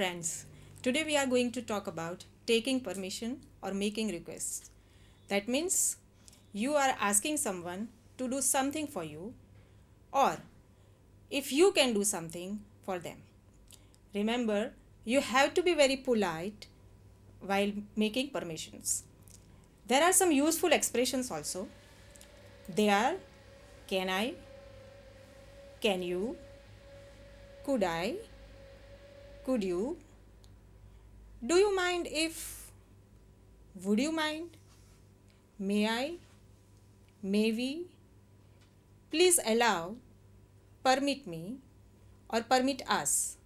friends, today we are going to talk about taking permission or making requests. That means you are asking someone to do something for you, or if you can do something for them. Remember, you have to be very polite while making permissions. There are some useful expressions also. They are can I, can you, could I, could you, do you mind if, would you mind, may I, may we, please allow, permit me, or permit us.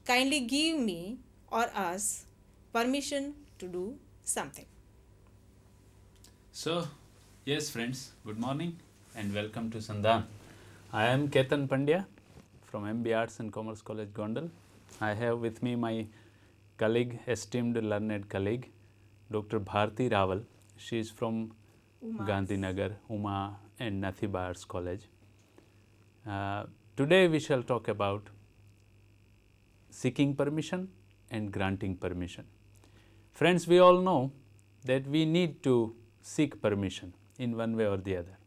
Kindly give me or us permission to do something. So, yes friends, good morning and welcome to Sandhan. I am Ketan Pandya from MB Arts and Commerce College, Gondal. I have with me my colleague, esteemed learned colleague, Dr. Bharti Rawal. She is from Gandhinagar, Uma and Nathiba Arts College. Today we shall talk about seeking permission and granting permission. Friends, we all know that we need to seek permission in one way or the other.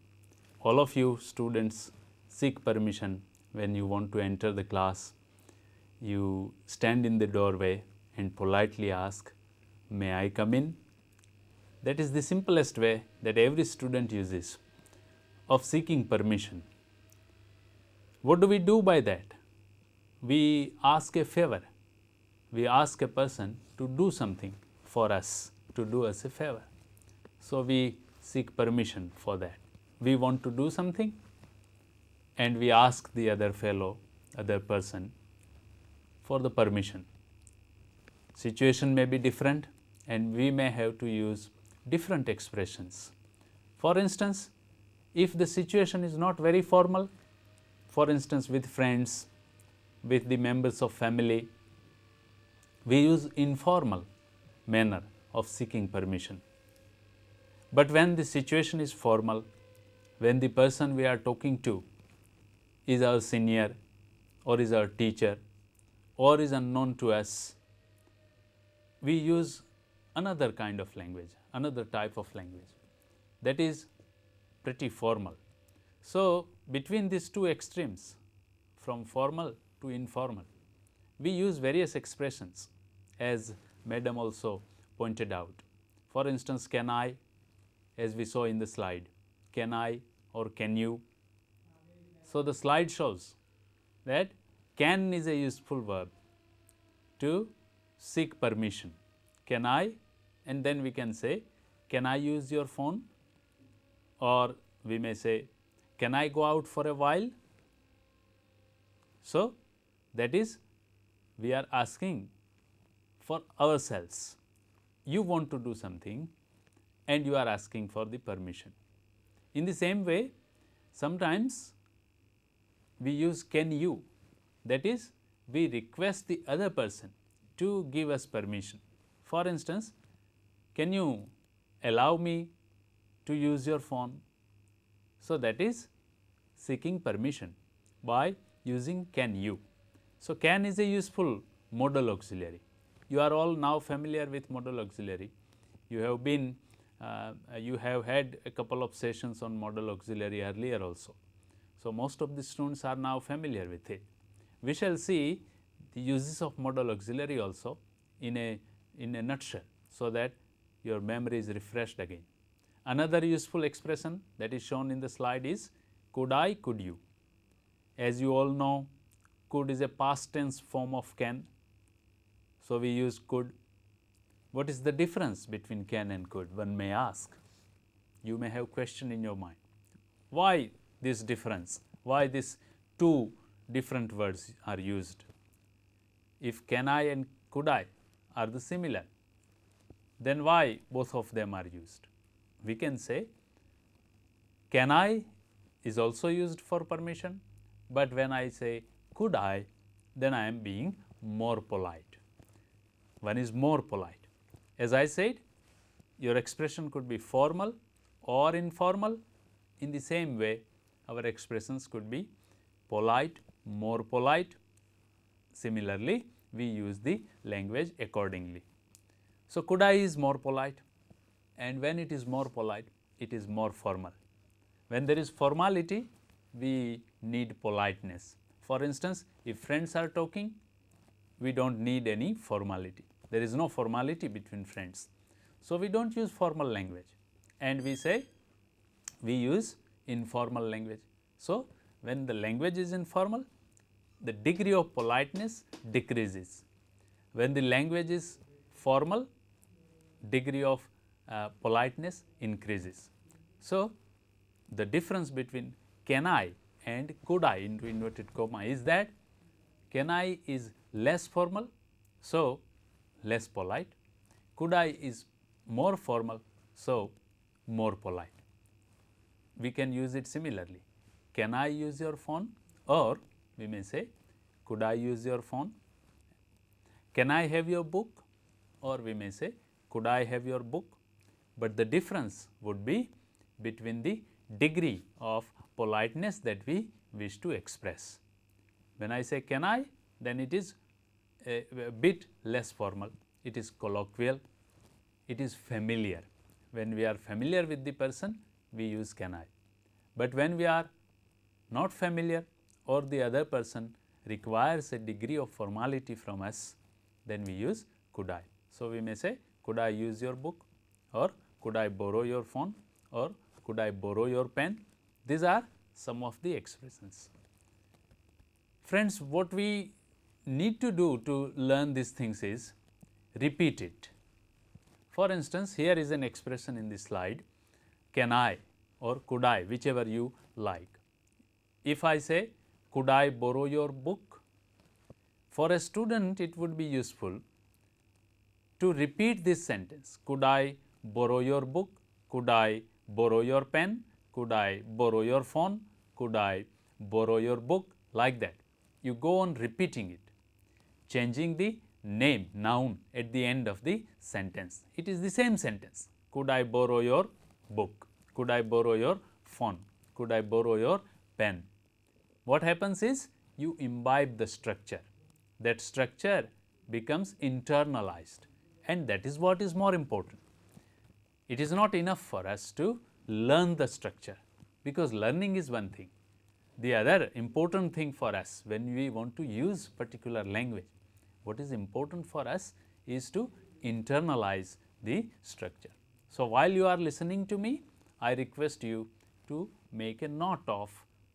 All of you students seek permission when you want to enter the class. You stand in the doorway and politely ask, may I come in? That is the simplest way that every student uses of seeking permission. What do we do by that? We ask a favor. We ask a person to do something for us, to do us a favor. So we seek permission for that. We want to do something and we ask the other person for the permission. Situation may be different and we may have to use different expressions. For instance, if the situation is not very formal, for instance with friends, with the members of family, we use informal manner of seeking permission. But when the situation is formal, when the person we are talking to is our senior or is our teacher or is unknown to us, we use another kind of language, another type of language that is pretty formal. So, between these two extremes, from formal to informal, we use various expressions as Madam also pointed out. For instance, can I, as we saw in the slide, can I or can you. So, the slide shows that can is a useful verb to seek permission. Can I, and then we can say, can I use your phone? Or we may say, can I go out for a while? So, that is, we are asking for ourselves. You want to do something and you are asking for the permission. In the same way, sometimes we use can you, that is, we request the other person to give us permission. For instance, can you allow me to use your phone? So, that is seeking permission by using can you. So, can is a useful modal auxiliary. You are all now familiar with modal auxiliary. You have been, you have had a couple of sessions on modal auxiliary earlier also. So, most of the students are now familiar with it. We shall see the uses of modal auxiliary also in a nutshell, so that your memory is refreshed again. Another useful expression that is shown in the slide is could I, could you. As you all know, could is a past tense form of can. So, we use could. What is the difference between can and could? One may ask. You may have question in your mind. Why this difference? Why these two different words are used? If can I and could I are the similar, then why both of them are used? We can say can I is also used for permission, but when I say could I, then I am being more polite. One is more polite. As I said, your expression could be formal or informal. In the same way, our expressions could be polite, more polite. Similarly, we use the language accordingly. So, could I is more polite, and when it is more polite, it is more formal. When there is formality, we need politeness. For instance, if friends are talking, we do not need any formality. There is no formality between friends. So, we do not use formal language, and we say we use informal language. So, when the language is informal, the degree of politeness decreases. When the language is formal, degree of politeness increases. So, the difference between can I and could I into inverted comma is that can I is less formal, so less polite. Could I is more formal, so more polite. We can use it similarly. Can I use your phone? Or we may say, could I use your phone? Can I have your book? Or we may say, could I have your book? But the difference would be between the degree of politeness that we wish to express. When I say can I, then it is a bit less formal, it is colloquial, it is familiar. When we are familiar with the person, we use can I. But when we are not familiar or the other person requires a degree of formality from us, then we use could I. So, we may say, could I use your book, or could I borrow your phone, or could I borrow your pen? These are some of the expressions. Friends, what we need to do to learn these things is repeat it. For instance, here is an expression in the slide, can I or could I, whichever you like. If I say, could I borrow your book? For a student, it would be useful to repeat this sentence, could I borrow your book, could I borrow your pen, could I borrow your phone, could I borrow your book, like that. You go on repeating it, changing the name, noun at the end of the sentence. It is the same sentence, could I borrow your book, could I borrow your phone, could I borrow your pen. What happens is you imbibe the structure, that structure becomes internalized, and that is what is more important. It is not enough for us to learn the structure, because learning is one thing. The other important thing for us when we want to use particular language, what is important for us is to internalize the structure. So, while you are listening to me, I request you to make a note of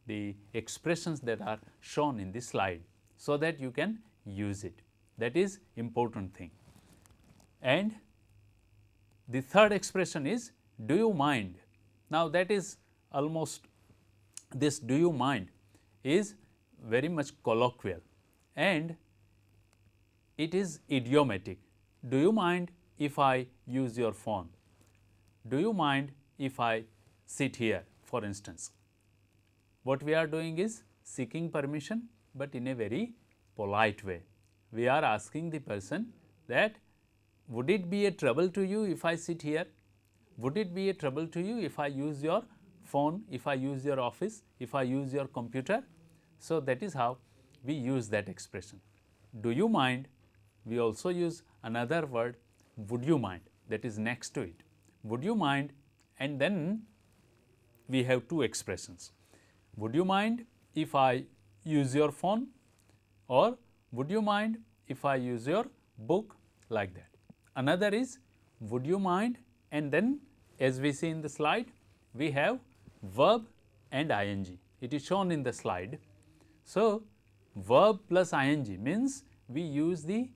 the expressions that are shown in the slide, so that you can use it. That is important thing. And the third expression is, do you mind? Now, that is almost, this do you mind is very much colloquial and it is idiomatic. Do you mind if I use your phone? Do you mind if I sit here, for instance? What we are doing is seeking permission, but in a very polite way. We are asking the person that, would it be a trouble to you if I sit here? Would it be a trouble to you if I use your phone, if I use your office, if I use your computer? So, that is how we use that expression. Do you mind? We also use another word, would you mind, that is next to it. Would you mind? And then we have two expressions. Would you mind if I use your phone? Or would you mind if I use your book? Like that. Another is, would you mind? And then, as we see in the slide, we have verb and ing. It is shown in the slide. So, verb plus ing means we use the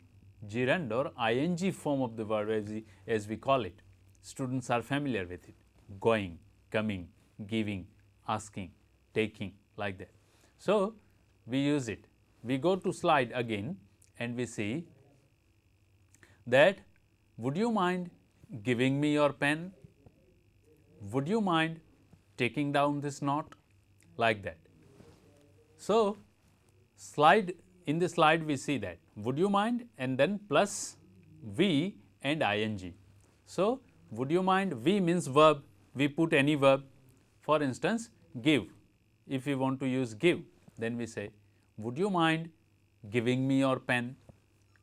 gerund or ing form of the verb as we call it. Students are familiar with it, going, coming, giving, asking, taking, like that. So, we use it. We go to slide again and we see that, would you mind giving me your pen? Would you mind taking down this note? Like that. So, in the slide we see that, would you mind, and then plus V and ing. So, would you mind, V means verb, we put any verb. For instance, give. If we want to use give, then we say, would you mind giving me your pen?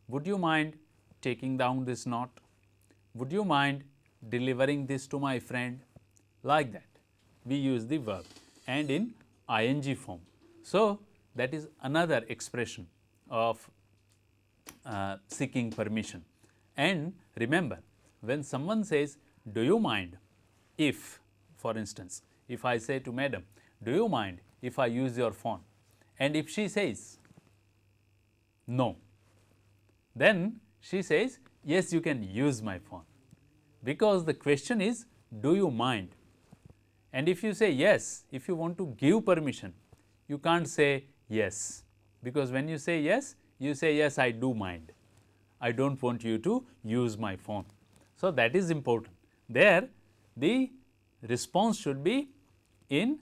would you mind taking down this note? Would you mind delivering this to my friend? Like that, we use the verb and in ing form. So, that is another expression of seeking permission. And remember, when someone says, do you mind if, for instance, if I say to madam, do you mind if I use your phone? And if she says no, then she says, yes, you can use my phone, because the question is, do you mind? And if you say yes, if you want to give permission, you can't say yes, because when you say yes, you say yes, I do mind. I don't want you to use my phone. So, that is important. There, the response should be in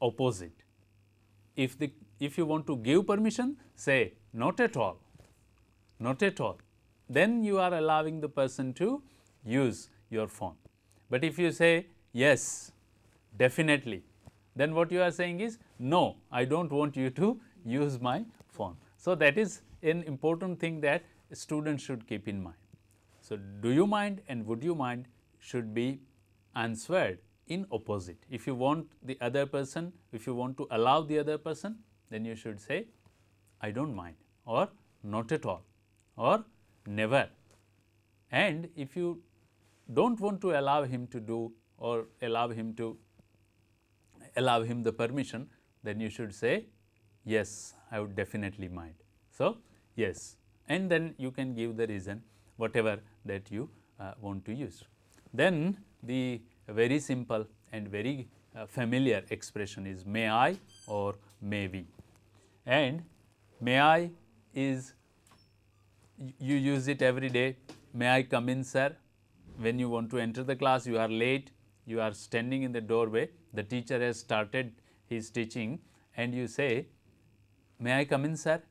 opposite. If you want to give permission, say not at all, not at all. Then you are allowing the person to use your phone. But if you say yes, definitely, then what you are saying is no, I don't want you to use my phone. So, that is an important thing that students should keep in mind. So, do you mind and would you mind should be answered in opposite. If you want the other person, if you want to allow the other person, then you should say I don't mind, or not at all, or never. And if you don't want to allow him to do, or allow him the permission, then you should say yes, I would definitely mind. So, yes, and then you can give the reason whatever that you want to use. Then the very simple and very familiar expression is may I or may we. And may I is, you use it every day. May I come in, sir? When you want to enter the class, you are late, you are standing in the doorway, the teacher has started his teaching, and you say, may I come in, sir?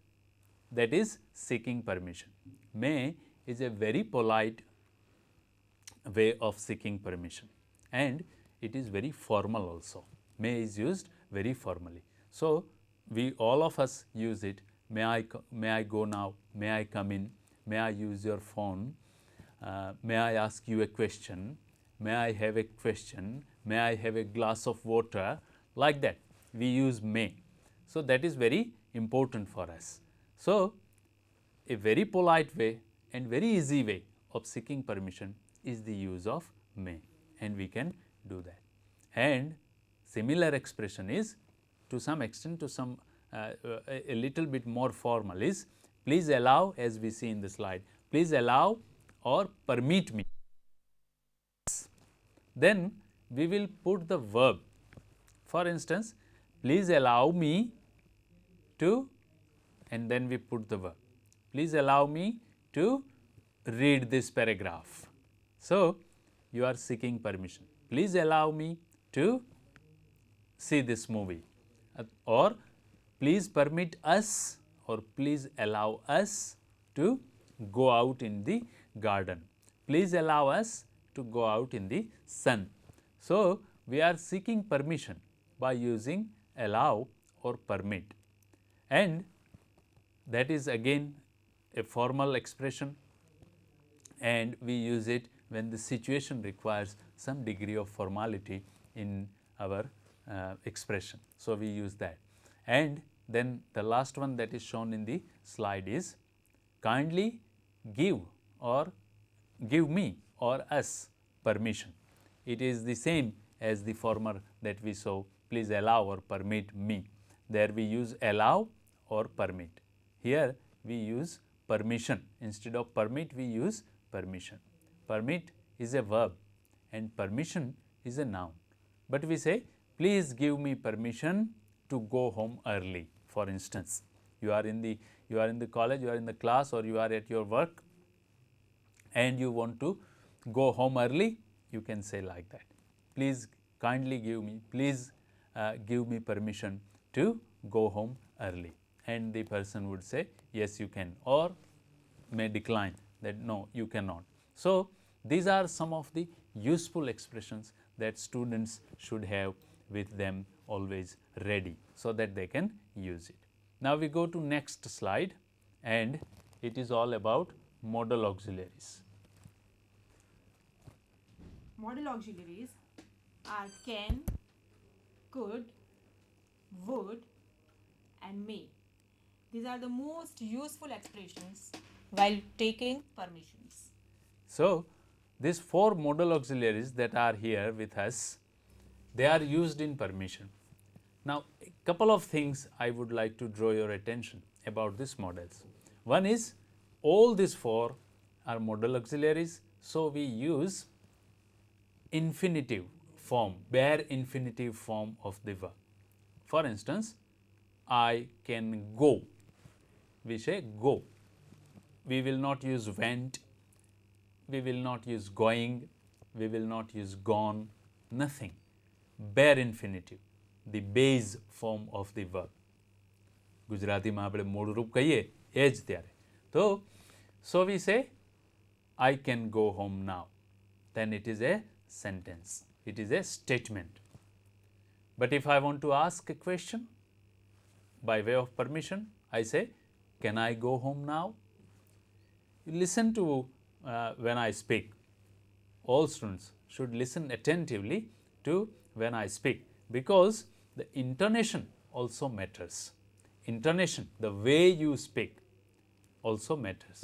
That is seeking permission. May is a very polite way of seeking permission, and it is very formal also. May is used very formally. So, we all of us use it. May I go now? May I come in? May I use your phone? May I ask you a question? May I have a question? May I have a glass of water? Like that, we use may. So, that is very important for us. So, a very polite way and very easy way of seeking permission is the use of may, and we can do that. And similar expression is to some extent, a little bit more formal is please allow, as we see in the slide, please allow or permit me. Then we will put the verb. For instance, please allow me to, and then we put the verb. Please allow me to read this paragraph. So, you are seeking permission. Please allow me to see this movie, or please permit us, or please allow us to go out in the garden. Please allow us to go out in the sun. So, we are seeking permission by using allow or permit, and that is again a formal expression, and we use it when the situation requires some degree of formality in our expression. So, we use that. And then the last one that is shown in the slide is kindly give or give me or us permission. It is the same as the former that we saw, please allow or permit me. There we use allow or permit. Here we use permission. Instead of permit, we use permission. Permit is a verb and permission is a noun. But we say, please give me permission to go home early. For instance, you are in the college, you are in the class, or you are at your work, and you want to go home early, you can say like that. Please kindly give me, please give me permission to go home early. And the person would say, yes, you can, or may decline that no, you cannot. So, these are some of the useful expressions that students should have with them always ready, so that they can use it. Now, we go to next slide, and it is all about modal auxiliaries. Modal auxiliaries are can, could, would, and may. These are the most useful expressions while taking permissions. So, these 4 modal auxiliaries that are here with us, they are used in permission. Now, a couple of things I would like to draw your attention about these modals. One is all these 4 are modal auxiliaries, so we use infinitive form, bare infinitive form of the verb. For instance, I can go. We say go. We will not use went, we will not use going, we will not use gone, nothing. Bare infinitive, the base form of the verb. ગુજરાતીમાં આપણે મૂળ રૂપ કહીએ એ જ ત્યારે. So we say, I can go home now. Then it is a sentence. It is a statement. But if I want to ask a question by way of permission, I say, can I go home now? Listen to when I speak. All students should listen attentively to when I speak, because the intonation also matters. Intonation, the way you speak, also matters.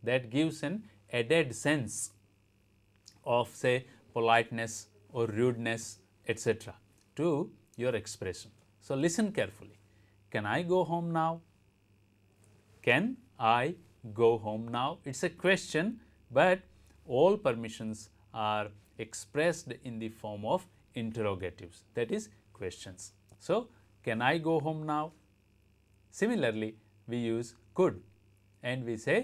That gives an added sense of, say, politeness or rudeness, etc., to your expression. So listen carefully. Can I go home now? Can I go home now? It's a question, but all permissions are expressed in the form of interrogatives, that is, questions. So, can I go home now? Similarly, we use could and we say,